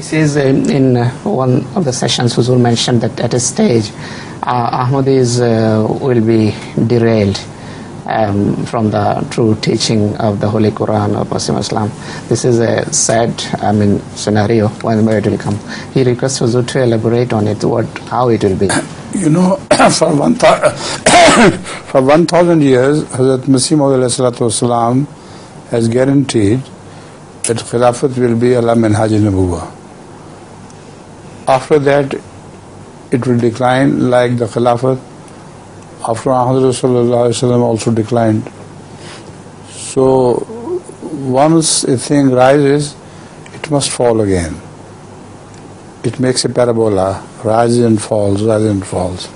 He says in one of the sessions, Huzur mentioned that at a stage, Ahmadis will be derailed from the true teaching of the Holy Quran of Muslim Islam. This is a sad, scenario when it will come. He requests Huzur to elaborate on it, how it will be. You know, for 1,000 years, Hazrat Masih Maud has guaranteed that Khilafat will be ala minhaj al-nubuwah. After that, it will decline like the Khilafat after Ahmad Sallallahu also declined. So, once a thing rises, it must fall again. It makes a parabola, rises and falls, rises and falls.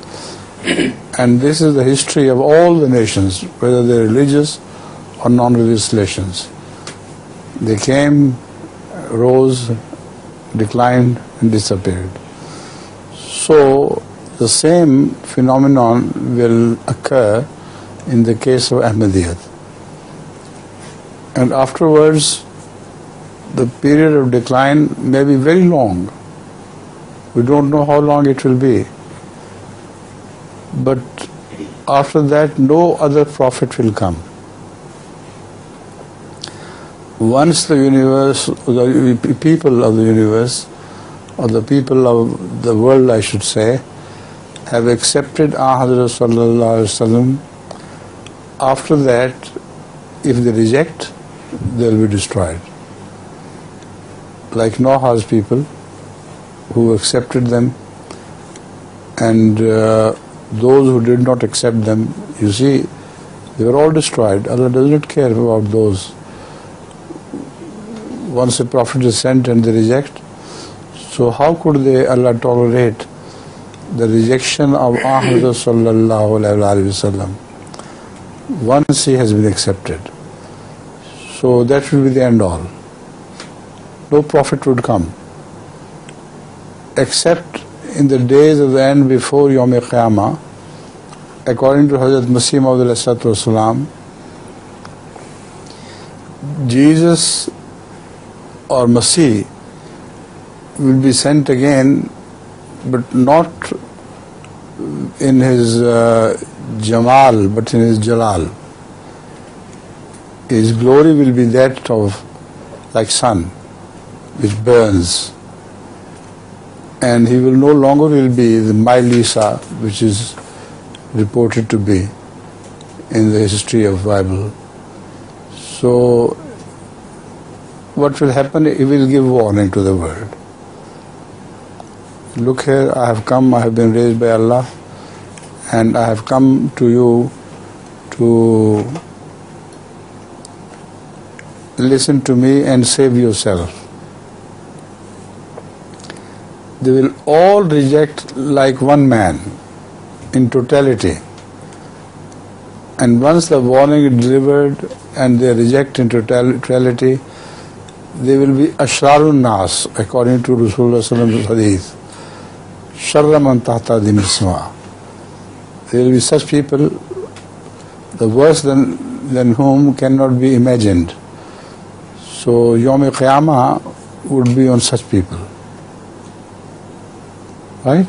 And this is the history of all the nations, whether they're religious or non-religious nations. They came, rose, declined, and disappeared. So, the same phenomenon will occur in the case of Ahmadiyya. And afterwards, the period of decline may be very long. We don't know how long it will be. But after that, no other prophet will come. Once the universe, the people of the universe, or the people of the world, I should say, have accepted Ahmad Sallallahu Alaihi Wasallam, after that, if they reject, they will be destroyed. Like Noah's people, who accepted them, and those who did not accept them, you see, they were all destroyed. Allah does not care about those. Once a prophet is sent and they reject, so how could Allah tolerate the rejection of Ahmad Sallallahu Alaihi Wasallam once he has been accepted? So that will be the end all. No prophet would come, except in the days of the end before Yawm Qiyamah, according to Hazrat Masih Maud, Jesus or Masih will be sent again, but not in his Jamal, but in his Jalal. His glory will be that of like sun, which burns. And he will no longer be the mild Isa, which is reported to be in the history of Bible. So, what will happen? He will give warning to the world. Look here, I have come, I have been raised by Allah, and I have come to you to listen to me and save yourself. They will all reject like one man in totality. And once the warning is delivered and they reject in totality, they will be ashrarun nas, according to Rasulullah sallallahu alaihi wasallam's hadith. Sharra man tahta dimisma. There will be such people, the worse than whom cannot be imagined. So Yawm Qiyamah would be on such people. Right?